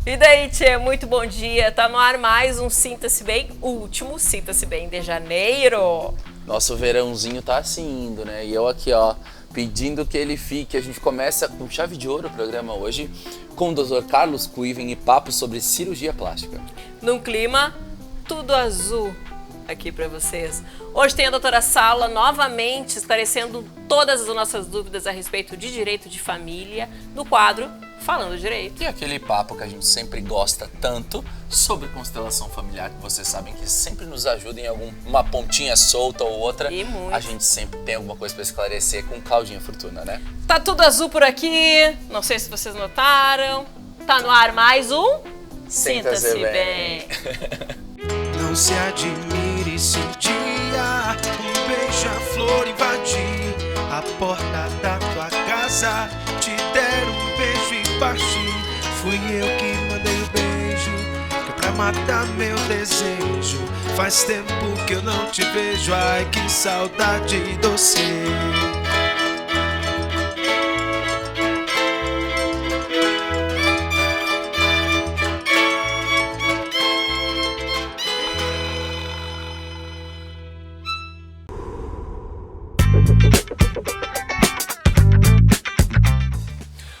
E daí, tchê, muito bom dia. Tá no ar mais um Sinta-se Bem, último Sinta-se Bem de janeiro. Nosso verãozinho tá assim indo, né? E eu aqui, ó, pedindo que ele fique. A gente começa com chave de ouro o programa hoje com o Dr. Carlos Kuiven e papo sobre cirurgia plástica. Num clima tudo azul aqui pra vocês. Hoje tem a doutora Sala novamente esclarecendo todas as nossas dúvidas a respeito de direito de família no quadro Falando Direito. E aquele papo que a gente sempre gosta tanto sobre constelação familiar, que vocês sabem que sempre nos ajuda em alguma pontinha solta ou outra. E muito. A gente sempre tem alguma coisa para esclarecer com Claudinha Fortuna, né? Tá tudo azul por aqui, não sei se vocês notaram. Tá no ar mais um Sinta-se Bem. Não se admire se um dia um beija-flor invadir a porta da tua casa, te der um beijo e partir. Fui eu que mandei o beijo, que é pra matar meu desejo. Faz tempo que eu não te vejo, ai que saudade doce.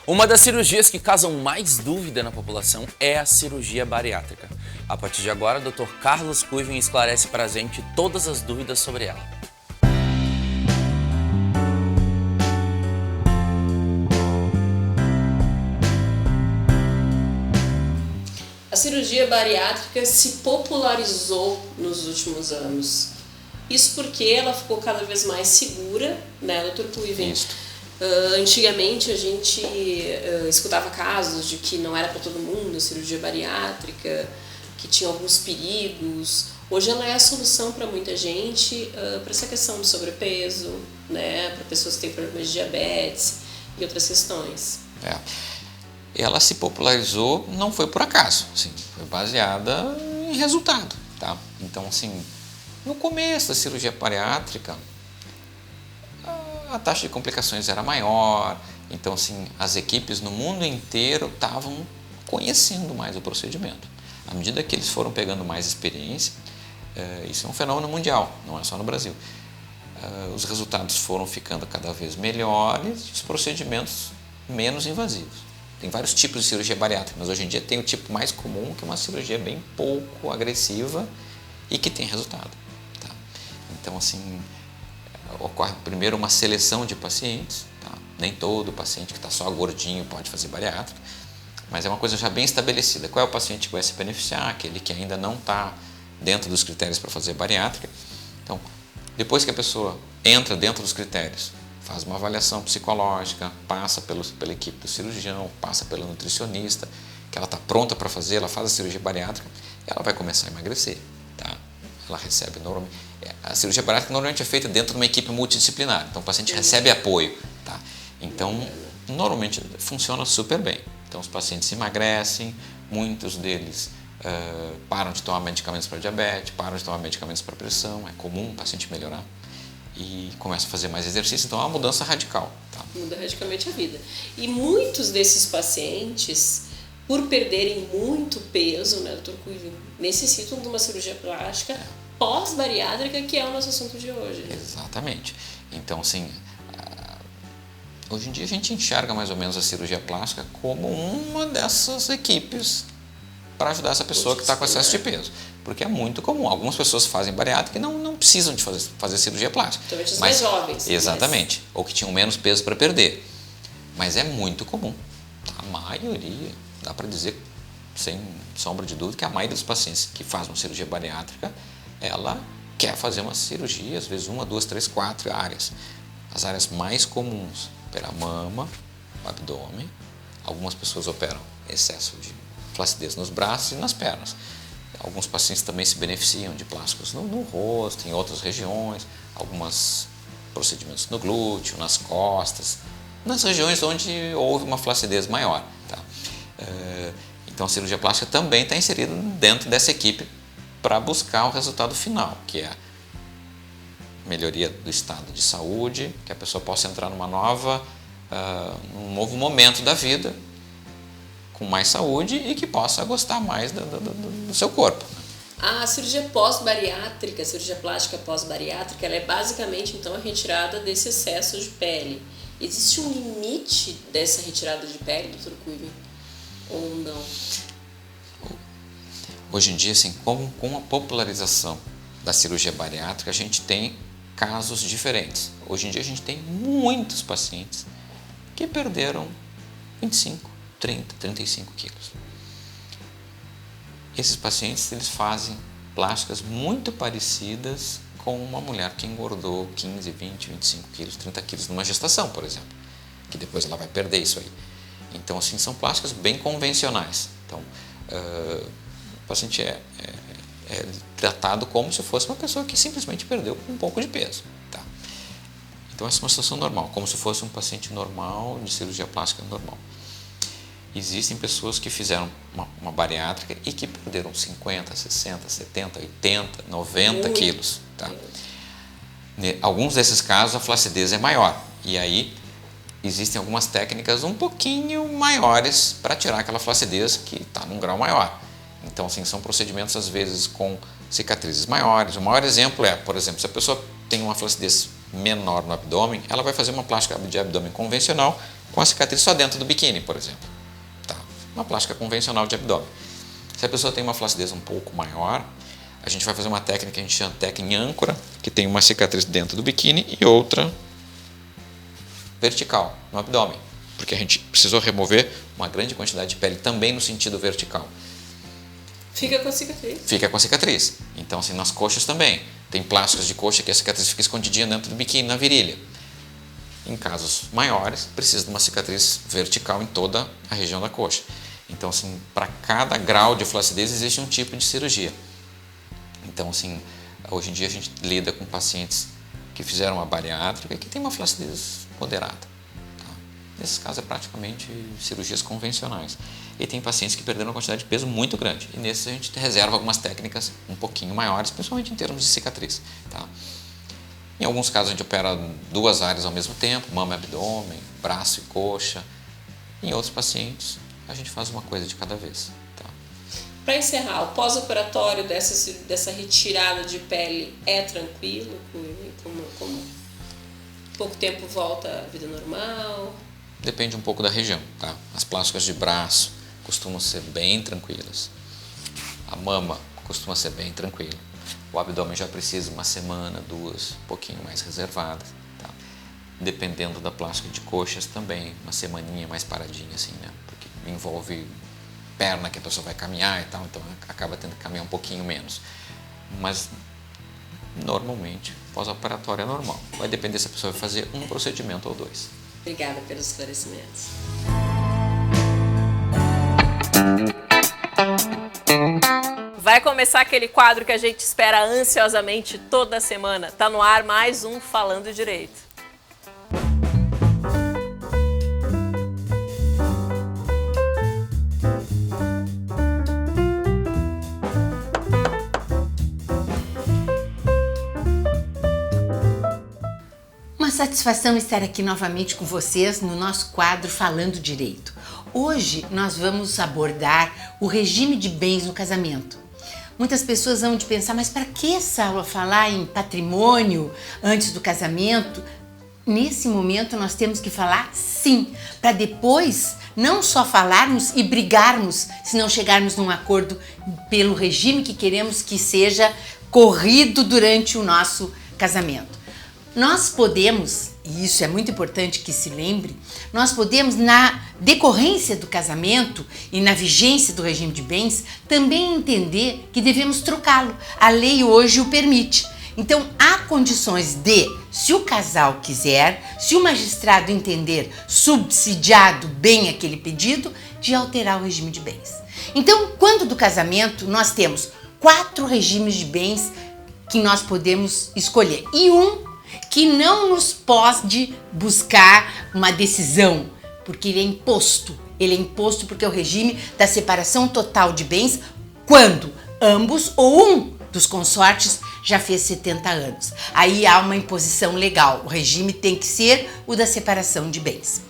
Uma das cirurgias que causam mais dúvida na população é a cirurgia bariátrica. A partir de agora, o Dr. Carlos Kuiven esclarece pra gente todas as dúvidas sobre ela. A cirurgia bariátrica se popularizou nos últimos anos. Isso porque ela ficou cada vez mais segura, né, Dr. Kuiven? Antigamente a gente escutava casos de que não era para todo mundo a cirurgia bariátrica, que tinha alguns perigos. Hoje ela é a solução para muita gente, para essa questão do sobrepeso, né, para pessoas que têm problemas de diabetes e outras questões. Ela se popularizou, não foi por acaso, assim, foi baseada em resultado, tá? Então, assim, no começo da cirurgia bariátrica, a taxa de complicações era maior, então, assim, as equipes no mundo inteiro estavam conhecendo mais o procedimento. À medida que eles foram pegando mais experiência, isso é um fenômeno mundial, não é só no Brasil. Os resultados foram ficando cada vez melhores e os procedimentos menos invasivos. Tem vários tipos de cirurgia bariátrica, mas hoje em dia tem o tipo mais comum, que é uma cirurgia bem pouco agressiva e que tem resultado. Tá? Então, assim, ocorre primeiro uma seleção de pacientes. Tá? Nem todo paciente que está só gordinho pode fazer bariátrica, mas é uma coisa já bem estabelecida. Qual é o paciente que vai se beneficiar? Aquele que ainda não está dentro dos critérios para fazer bariátrica. Então, depois que a pessoa entra dentro dos critérios, faz uma avaliação psicológica, passa pela equipe do cirurgião, passa pelo nutricionista, que ela está pronta para fazer, ela faz a cirurgia bariátrica, ela vai começar a emagrecer. Tá? Ela recebe normalmente. A cirurgia bariátrica normalmente é feita dentro de uma equipe multidisciplinar, então o paciente recebe apoio. Tá? Então, normalmente funciona super bem. Então, os pacientes emagrecem, muitos deles param de tomar medicamentos para diabetes, param de tomar medicamentos para pressão, é comum o paciente melhorar. E começa a fazer mais exercício, então é uma mudança radical. Tá? Muda radicalmente a vida. E muitos desses pacientes, por perderem muito peso, né, Dr. Kuiven, necessitam de uma cirurgia plástica pós-bariátrica, que é o nosso assunto de hoje. Exatamente. Então, assim, hoje em dia a gente enxerga mais ou menos a cirurgia plástica como uma dessas equipes para ajudar essa pessoa que está com excesso de peso. Porque é muito comum. Algumas pessoas fazem bariátrica e não precisam de fazer cirurgia plástica. Principalmente os mais jovens. Exatamente. Ou que tinham menos peso para perder. Mas é muito comum. A maioria, dá para dizer, sem sombra de dúvida, que a maioria dos pacientes que fazem uma cirurgia bariátrica, ela quer fazer uma cirurgia, às vezes 1, 2, 3, 4 áreas. As áreas mais comuns, operar a mama, o abdômen. Algumas pessoas operam excesso de flacidez nos braços e nas pernas. Alguns pacientes também se beneficiam de plásticos no rosto, em outras regiões, alguns procedimentos no glúteo, nas costas, nas regiões onde houve uma flacidez maior. Tá? Então a cirurgia plástica também está inserida dentro dessa equipe para buscar o resultado final, que é melhoria do estado de saúde, que a pessoa possa entrar num novo momento da vida, com mais saúde e que possa gostar mais do seu corpo. A cirurgia pós-bariátrica, a cirurgia plástica pós-bariátrica, ela é basicamente então a retirada desse excesso de pele. Existe um limite dessa retirada de pele, Dr. Kuiven? Ou não? Hoje em dia, assim, com a popularização da cirurgia bariátrica, a gente tem casos diferentes. Hoje em dia a gente tem muitos pacientes que perderam 25, 30, 35 quilos. Esses pacientes, eles fazem plásticas muito parecidas com uma mulher que engordou 15, 20, 25 quilos, 30 quilos numa gestação, por exemplo, que depois ela vai perder isso aí. Então, assim, são plásticas bem convencionais. Então, o paciente é tratado como se fosse uma pessoa que simplesmente perdeu um pouco de peso. Tá? Então, essa é uma situação normal, como se fosse um paciente normal, de cirurgia plástica normal. Existem pessoas que fizeram uma bariátrica e que perderam 50, 60, 70, 80, 90 quilos. Tá? Alguns desses casos a flacidez é maior e aí existem algumas técnicas um pouquinho maiores para tirar aquela flacidez que está num grau maior. Então, assim, são procedimentos às vezes com cicatrizes maiores. O maior exemplo é, por exemplo, se a pessoa tem uma flacidez menor no abdômen, ela vai fazer uma plástica de abdômen convencional com a cicatriz só dentro do biquíni, por exemplo. Uma plástica convencional de abdômen. Se a pessoa tem uma flacidez um pouco maior, a gente vai fazer uma técnica que a gente chama de técnica em âncora, que tem uma cicatriz dentro do biquíni e outra vertical no abdômen, porque a gente precisou remover uma grande quantidade de pele também no sentido vertical. Fica com a cicatriz. Fica com a cicatriz. Então, assim, nas coxas também. Tem plásticas de coxa que a cicatriz fica escondidinha dentro do biquíni, na virilha. Em casos maiores, precisa de uma cicatriz vertical em toda a região da coxa. Então, assim, para cada grau de flacidez existe um tipo de cirurgia. Então, assim, hoje em dia a gente lida com pacientes que fizeram uma bariátrica e que tem uma flacidez moderada. Tá? Nesses casos é praticamente cirurgias convencionais. E tem pacientes que perderam uma quantidade de peso muito grande. E nesses a gente reserva algumas técnicas um pouquinho maiores, principalmente em termos de cicatriz. Tá? Em alguns casos a gente opera 2 áreas ao mesmo tempo, mama e abdômen, braço e coxa. Em outros pacientes a gente faz uma coisa de cada vez. Tá? Para encerrar, o pós-operatório dessa retirada de pele é tranquilo? Como pouco tempo volta à vida normal? Depende um pouco da região. Tá? As plásticas de braço costumam ser bem tranquilas. A mama costuma ser bem tranquila. O abdômen já precisa 1 semana, 2, um pouquinho mais reservadas. Tá? Dependendo da plástica de coxas também, 1 semaninha mais paradinha assim, né? Porque envolve perna que a pessoa vai caminhar e tal, então acaba tendo que caminhar um pouquinho menos. Mas normalmente pós-operatório é normal. Vai depender se a pessoa vai fazer um procedimento ou 2. Obrigada pelos esclarecimentos. Vai começar aquele quadro que a gente espera ansiosamente toda semana. Tá no ar mais um Falando Direito. Uma satisfação estar aqui novamente com vocês no nosso quadro Falando Direito. Hoje nós vamos abordar o regime de bens no casamento. Muitas pessoas vão de pensar, mas para que essa aula falar em patrimônio antes do casamento? Nesse momento nós temos que falar sim, para depois não só falarmos e brigarmos se não chegarmos num acordo pelo regime que queremos que seja corrido durante o nosso casamento. Nós podemos, e isso é muito importante que se lembre, nós podemos, na decorrência do casamento e na vigência do regime de bens, também entender que devemos trocá-lo. A lei hoje o permite. Então, há condições de, se o casal quiser, se o magistrado entender subsidiado bem aquele pedido, de alterar o regime de bens. Então, quando do casamento, nós temos 4 regimes de bens que nós podemos escolher. E um que não nos pode buscar uma decisão, porque ele é imposto. Ele é imposto porque é o regime da separação total de bens quando ambos ou um dos consortes já fez 70 anos. Aí há uma imposição legal. O regime tem que ser o da separação de bens.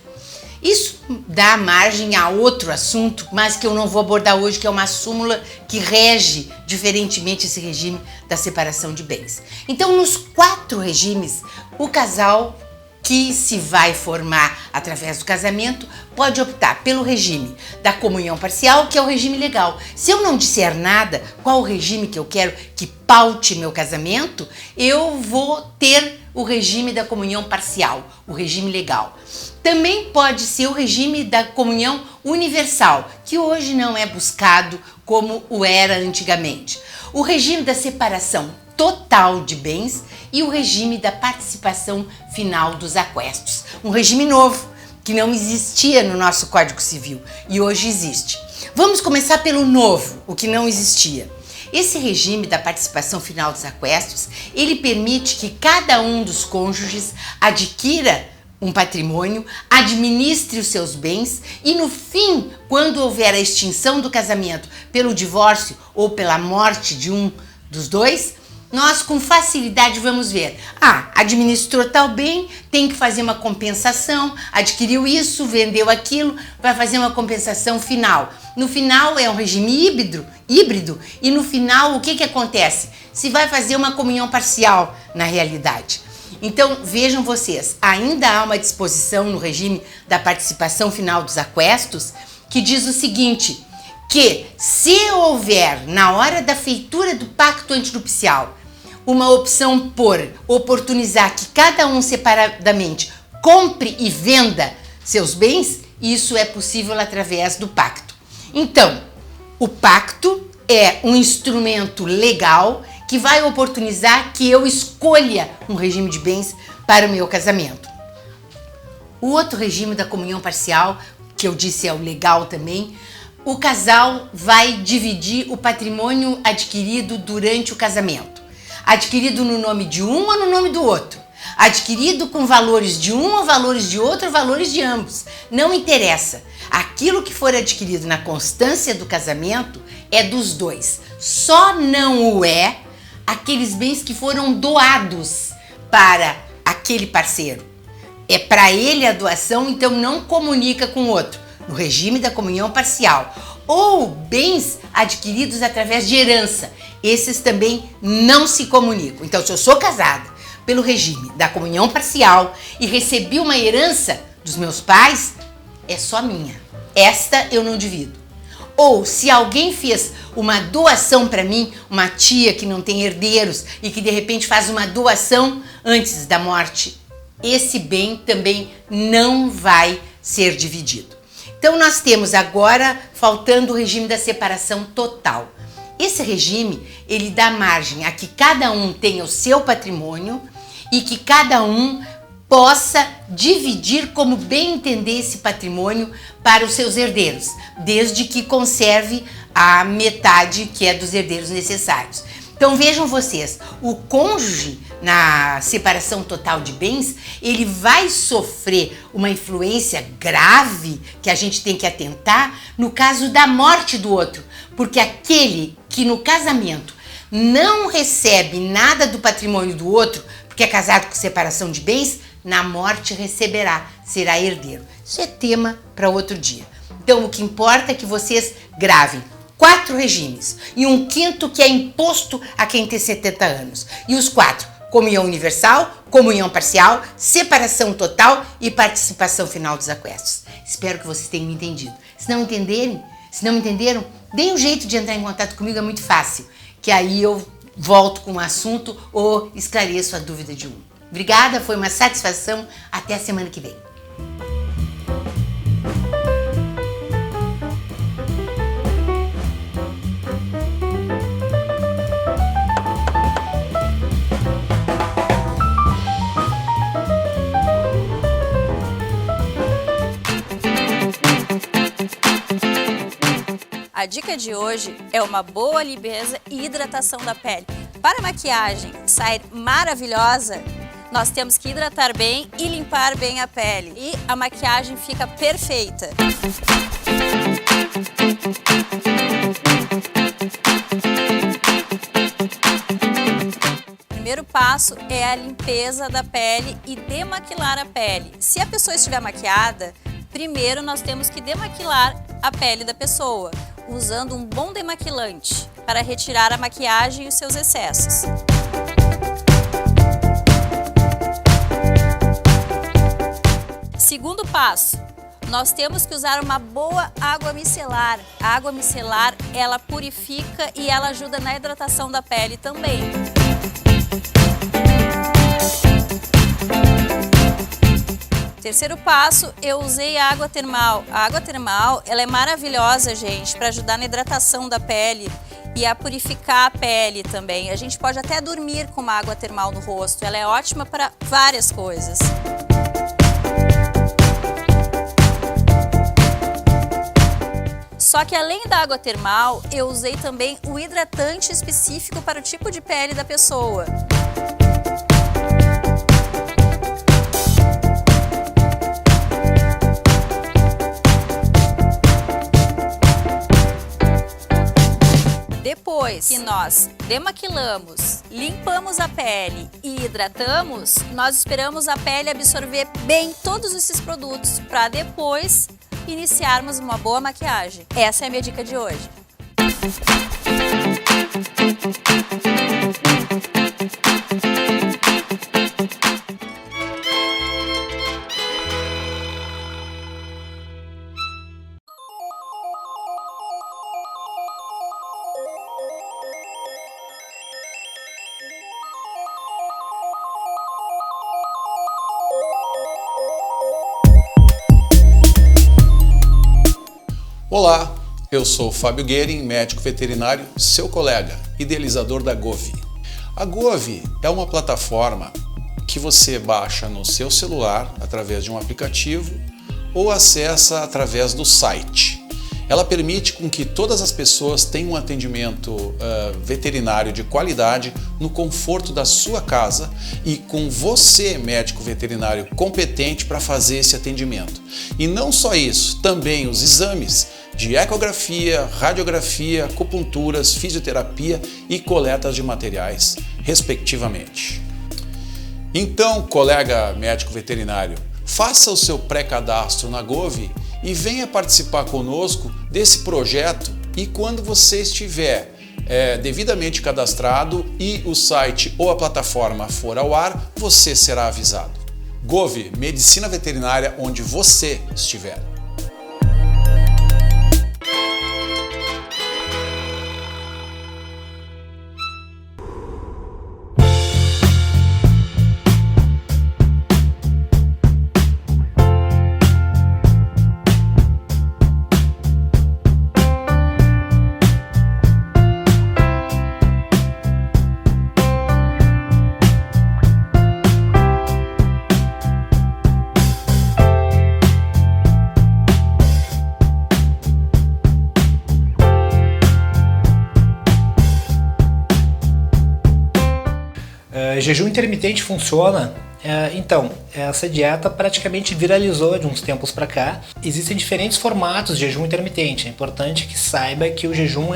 Isso dá margem a outro assunto, mas que eu não vou abordar hoje, que é uma súmula que rege diferentemente esse regime da separação de bens. Então, nos 4 regimes, o casal que se vai formar através do casamento pode optar pelo regime da comunhão parcial, que é o regime legal. Se eu não disser nada, qual o regime que eu quero que paute meu casamento, eu vou ter o regime da comunhão parcial, o regime legal. Também pode ser o regime da comunhão universal, que hoje não é buscado como o era antigamente. O regime da separação total de bens e o regime da participação final dos aquestos. Um regime novo, que não existia no nosso Código Civil e hoje existe. Vamos começar pelo novo, o que não existia. Esse regime da participação final dos aquestos, ele permite que cada um dos cônjuges adquira um patrimônio, administre os seus bens e no fim, quando houver a extinção do casamento pelo divórcio ou pela morte de um dos dois, nós com facilidade vamos ver, administrou tal bem, tem que fazer uma compensação, adquiriu isso, vendeu aquilo, vai fazer uma compensação final. No final é um regime híbrido e no final o que acontece? Se vai fazer uma comunhão parcial na realidade. Então vejam vocês, ainda há uma disposição no regime da participação final dos aquestos que diz o seguinte, que se houver na hora da feitura do pacto antinupcial uma opção por oportunizar que cada um separadamente compre e venda seus bens, isso é possível através do pacto. Então, o pacto é um instrumento legal que vai oportunizar que eu escolha um regime de bens para o meu casamento. O outro regime da comunhão parcial, que eu disse é o legal também, o casal vai dividir o patrimônio adquirido durante o casamento. Adquirido no nome de um ou no nome do outro. Adquirido com valores de um ou valores de outro ou valores de ambos. Não interessa. Aquilo que for adquirido na constância do casamento é dos dois. Só não o é aqueles bens que foram doados para aquele parceiro. É para ele a doação, então não comunica com o outro. No regime da comunhão parcial. Ou bens adquiridos através de herança. Esses também não se comunicam. Então, se eu sou casada pelo regime da comunhão parcial e recebi uma herança dos meus pais, é só minha. Esta eu não divido. Ou se alguém fez uma doação para mim, uma tia que não tem herdeiros e que de repente faz uma doação antes da morte, esse bem também não vai ser dividido. Então nós temos agora faltando o regime da separação total. Esse regime, ele dá margem a que cada um tenha o seu patrimônio e que cada um possa dividir como bem entender esse patrimônio para os seus herdeiros, desde que conserve a metade que é dos herdeiros necessários. Então vejam vocês, o cônjuge na separação total de bens, ele vai sofrer uma influência grave que a gente tem que atentar no caso da morte do outro, porque aquele que no casamento não recebe nada do patrimônio do outro, porque é casado com separação de bens, na morte receberá, será herdeiro. Isso é tema para outro dia. Então o que importa é que vocês gravem 4 regimes e um quinto que é imposto a quem tem 70 anos. E os 4, comunhão universal, comunhão parcial, separação total e participação final dos aquestos. Espero que vocês tenham entendido. Se não entenderam, deem um jeito de entrar em contato comigo, é muito fácil, que aí eu volto com o assunto ou esclareço a dúvida de um. Obrigada, foi uma satisfação. Até a semana que vem. A dica de hoje é uma boa limpeza e hidratação da pele. Para a maquiagem sair maravilhosa, nós temos que hidratar bem e limpar bem a pele. E a maquiagem fica perfeita. passo é a limpeza da pele e demaquilar a pele. Se a pessoa estiver maquiada, primeiro nós temos que demaquilar a pele da pessoa, usando um bom demaquilante para retirar a maquiagem e os seus excessos. Segundo passo, nós temos que usar uma boa água micelar. A água micelar, ela purifica e ela ajuda na hidratação da pele também. Terceiro passo, eu usei a água termal. A água termal, ela é maravilhosa, gente, para ajudar na hidratação da pele e a purificar a pele também. A gente pode até dormir com uma água termal no rosto. Ela é ótima para várias coisas. Só que além da água termal, eu usei também o hidratante específico para o tipo de pele da pessoa. Depois que nós demaquilamos, limpamos a pele e hidratamos, nós esperamos a pele absorver bem todos esses produtos para depois iniciarmos uma boa maquiagem. Essa é a minha dica de hoje. Olá, eu sou Fábio Guerin, médico veterinário, seu colega, idealizador da Gove. A Gove é uma plataforma que você baixa no seu celular através de um aplicativo ou acessa através do site. Ela permite com que todas as pessoas tenham um atendimento veterinário de qualidade no conforto da sua casa e com você, médico veterinário competente, para fazer esse atendimento. E não só isso, também os exames de ecografia, radiografia, acupunturas, fisioterapia e coletas de materiais, respectivamente. Então, colega médico veterinário, faça o seu pré-cadastro na Gove e venha participar conosco desse projeto, e quando você estiver devidamente cadastrado e o site ou a plataforma for ao ar, você será avisado. Gove, medicina veterinária onde você estiver. Jejum intermitente funciona? Então, essa dieta praticamente viralizou de uns tempos para cá. Existem diferentes formatos de jejum intermitente. É importante que saiba que o jejum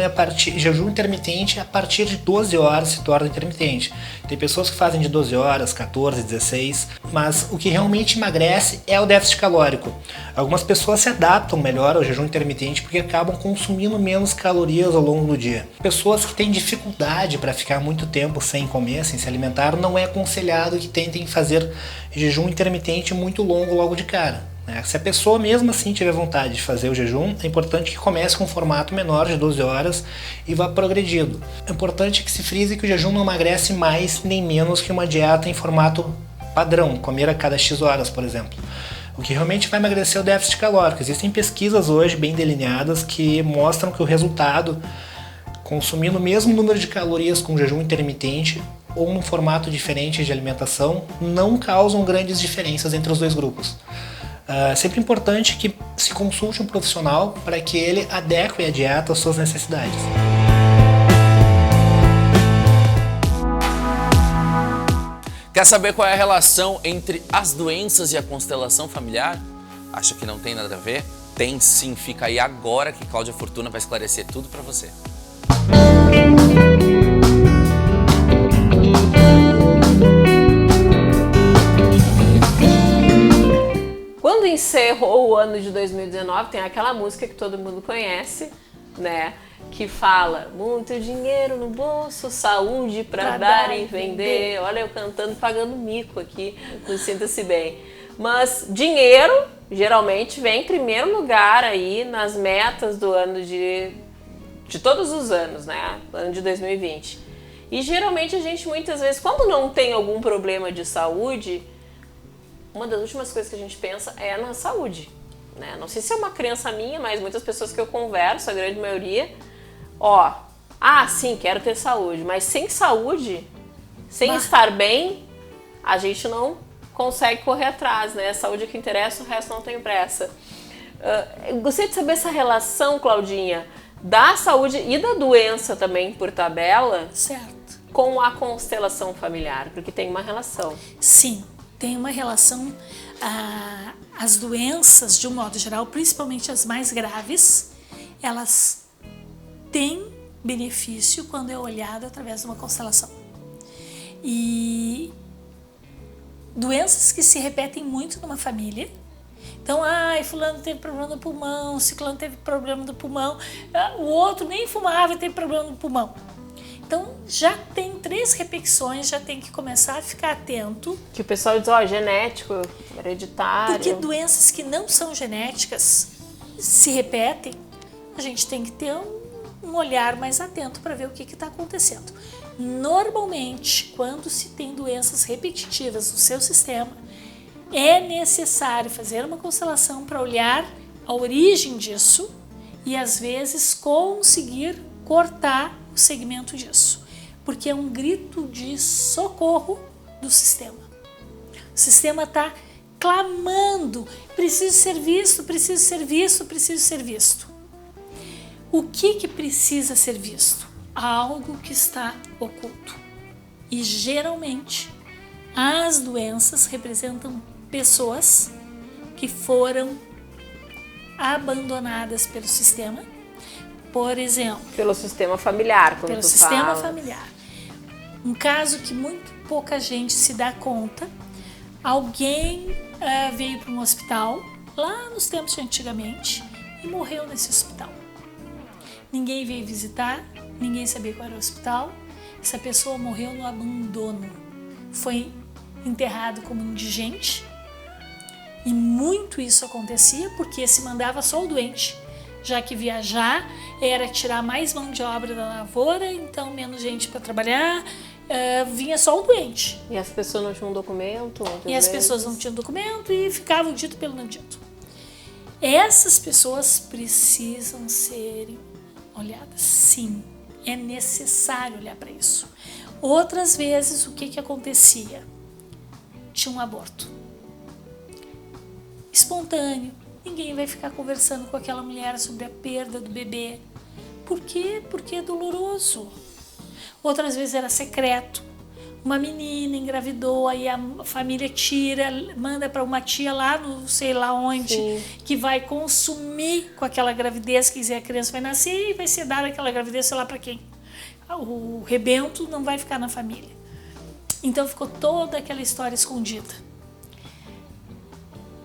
intermitente a partir de 12 horas se torna intermitente. Tem pessoas que fazem de 12 horas, 14, 16, mas o que realmente emagrece é o déficit calórico. Algumas pessoas se adaptam melhor ao jejum intermitente porque acabam consumindo menos calorias ao longo do dia. Pessoas que têm dificuldade para ficar muito tempo sem comer, sem se alimentar, não é aconselhado que tentem fazer jejum intermitente muito longo logo de cara. Se a pessoa mesmo assim tiver vontade de fazer o jejum, é importante que comece com um formato menor de 12 horas e vá progredindo. É importante que se frise que o jejum não emagrece mais nem menos que uma dieta em formato padrão, comer a cada X horas, por exemplo. O que realmente vai emagrecer é o déficit calórico. Existem pesquisas hoje bem delineadas que mostram que o resultado, consumindo o mesmo número de calorias com jejum intermitente ou num formato diferente de alimentação, não causam grandes diferenças entre os dois grupos. É sempre importante que se consulte um profissional para que ele adeque a dieta às suas necessidades. Quer saber qual é a relação entre as doenças e a constelação familiar? Acha que não tem nada a ver? Tem sim, fica aí agora que Cláudia Fortuna vai esclarecer tudo para você. encerrou o ano de 2019, tem aquela música que todo mundo conhece, né? Que fala, muito dinheiro no bolso, saúde pra dar e vender. Olha, eu cantando, pagando mico aqui, não sinta-se bem. Mas dinheiro, geralmente, vem em primeiro lugar aí nas metas do ano de todos os anos, né? Ano de 2020. E geralmente a gente, muitas vezes, quando não tem algum problema de saúde, uma das últimas coisas que a gente pensa é na saúde, né? Não sei se é uma crença minha, mas muitas pessoas que eu converso, a grande maioria, sim, quero ter saúde, mas sem saúde, sem estar bem, a gente não consegue correr atrás, né? A saúde é que interessa, o resto não tem pressa. Eu gostaria de saber essa relação, Claudinha, da saúde e da doença também, por tabela, certo, com a constelação familiar, porque tem uma relação. Sim, tem uma relação. As doenças, de um modo geral, principalmente as mais graves, elas têm benefício quando é olhado através de uma constelação. E doenças que se repetem muito numa família. Então, fulano teve problema no pulmão, ciclano teve problema no pulmão, o outro nem fumava e teve problema no pulmão. Então, já tem 3 repetições, já tem que começar a ficar atento. Que o pessoal diz, genético, hereditário. Porque doenças que não são genéticas se repetem, a gente tem que ter um olhar mais atento para ver o que está acontecendo. Normalmente, quando se tem doenças repetitivas no seu sistema, é necessário fazer uma constelação para olhar a origem disso e, às vezes, conseguir cortar o segmento disso, porque é um grito de socorro do sistema. O sistema está clamando, preciso ser visto, preciso ser visto, preciso ser visto. O que precisa ser visto? Algo que está oculto. E geralmente as doenças representam pessoas que foram abandonadas pelo sistema. Por exemplo, pelo sistema familiar, pelo sistema familiar. Um caso que muito pouca gente se dá conta: alguém veio para um hospital lá nos tempos de antigamente e morreu nesse hospital. Ninguém veio visitar, ninguém sabia qual era o hospital. Essa pessoa morreu no abandono, foi enterrado como indigente, e muito isso acontecia porque se mandava só o doente, já que viajar era tirar mais mão de obra da lavoura, então menos gente para trabalhar, vinha só o doente. E as pessoas não tinham documento? As pessoas não tinham documento e ficavam dito pelo não dito. Essas pessoas precisam ser olhadas, sim, é necessário olhar para isso. Outras vezes, o que acontecia? Tinha um aborto espontâneo. Ninguém vai ficar conversando com aquela mulher sobre a perda do bebê. Por quê? Porque é doloroso. Outras vezes era secreto. Uma menina engravidou, aí a família tira, manda para uma tia lá no sei lá onde, sim, que vai consumir com aquela gravidez, quer dizer, a criança vai nascer e vai ser dada aquela gravidez, sei lá para quem. O rebento não vai ficar na família. Então ficou toda aquela história escondida.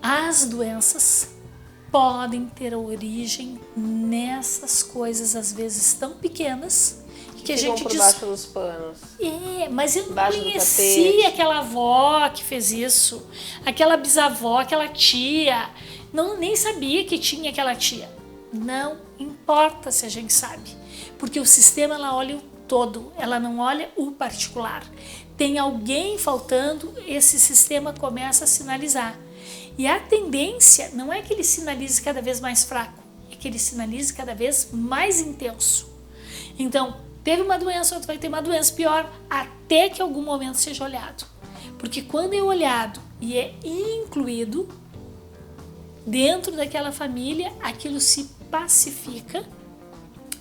As doenças podem ter origem nessas coisas, às vezes tão pequenas, que a gente por baixo dos panos. Mas eu não conhecia aquela avó que fez isso, aquela bisavó, aquela tia, nem sabia que tinha aquela tia. Não importa se a gente sabe, porque o sistema ela olha o todo, ela não olha o particular. Tem alguém faltando, esse sistema começa a sinalizar. E a tendência não é que ele sinalize cada vez mais fraco, é que ele sinalize cada vez mais intenso. Então, teve uma doença, outro vai ter uma doença pior, até que algum momento seja olhado. Porque quando é olhado e é incluído dentro daquela família, aquilo se pacifica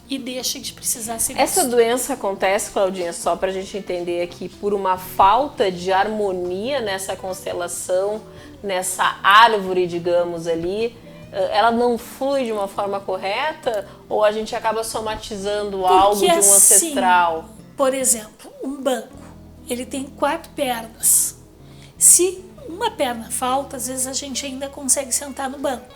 e deixa de precisar ser visto. Essa doença acontece, Claudinha, só para a gente entender aqui, por uma falta de harmonia nessa constelação, nessa árvore, digamos ali, ela não flui de uma forma correta ou a gente acaba somatizando algo de um ancestral? Por exemplo, um banco, ele tem 4 pernas. Se uma perna falta, às vezes a gente ainda consegue sentar no banco,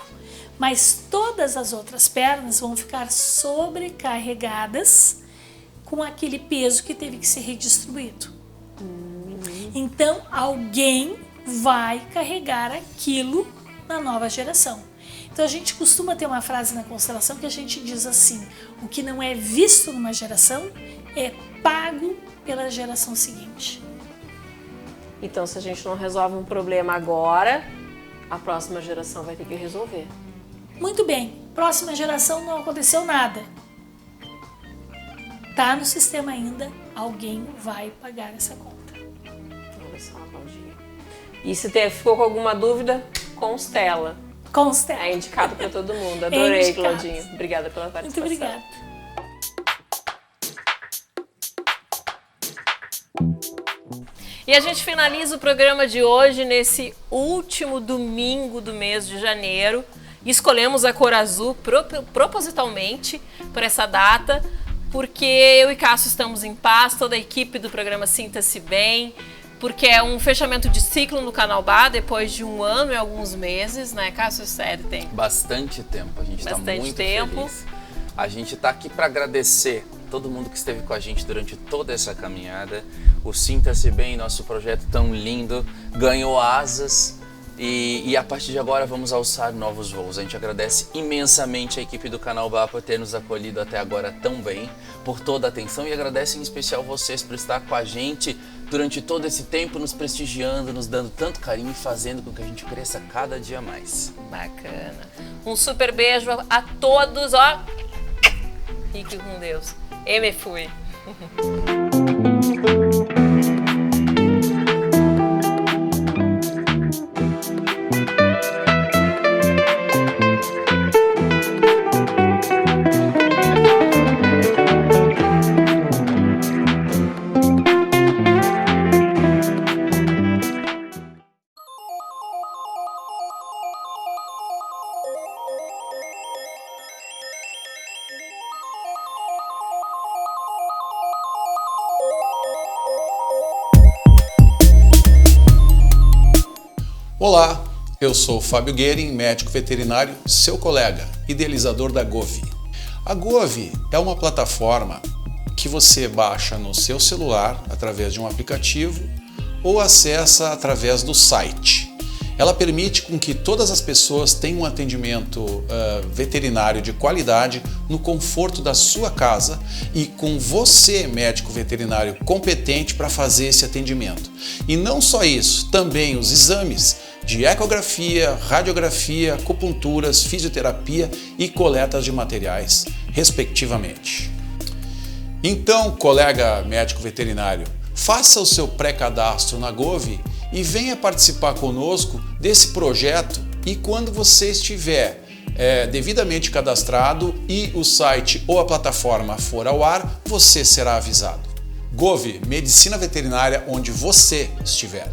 mas todas as outras pernas vão ficar sobrecarregadas com aquele peso que teve que ser redistribuído. Então, alguém vai carregar aquilo na nova geração. Então, a gente costuma ter uma frase na constelação que a gente diz assim: o que não é visto numa geração é pago pela geração seguinte. Então, se a gente não resolve um problema agora, a próxima geração vai ter que resolver. Muito bem, próxima geração não aconteceu nada. Tá no sistema ainda, alguém vai pagar essa conta. Olha só, Claudinha. E se ficou com alguma dúvida, constela. Constela. É indicado para todo mundo. Adorei, indicado. Claudinha. Obrigada pela participação. Muito obrigada. E a gente finaliza o programa de hoje nesse último domingo do mês de janeiro. Escolhemos a cor azul propositalmente por essa data, porque eu e Cássio estamos em paz, toda a equipe do programa Sinta-se Bem, porque é um fechamento de ciclo no Canal Bá, depois de 1 ano e alguns meses, né, Cássio? Sério, tem bastante tempo, a gente está muito tempo. feliz. A gente está aqui para agradecer todo mundo que esteve com a gente durante toda essa caminhada. O Sinta-se Bem, nosso projeto tão lindo, ganhou asas e a partir de agora vamos alçar novos voos. A gente agradece imensamente a equipe do Canal Bá por ter nos acolhido até agora tão bem, por toda a atenção, e agradece em especial vocês por estar com a gente durante todo esse tempo, nos prestigiando, nos dando tanto carinho e fazendo com que a gente cresça cada dia mais. Bacana. Um super beijo a todos, ó. Fique com Deus. Eu me fui. Olá, eu sou Fábio Guerin, médico veterinário, seu colega, idealizador da Govi. A Govi é uma plataforma que você baixa no seu celular através de um aplicativo ou acessa através do site. Ela permite com que todas as pessoas tenham um atendimento veterinário de qualidade no conforto da sua casa e com você, médico veterinário competente, para fazer esse atendimento. E não só isso, também os exames de ecografia, radiografia, acupunturas, fisioterapia e coletas de materiais, respectivamente. Então, colega médico veterinário, faça o seu pré-cadastro na Govi e venha participar conosco desse projeto, e quando você estiver devidamente cadastrado e o site ou a plataforma for ao ar, você será avisado. Govi, medicina veterinária onde você estiver.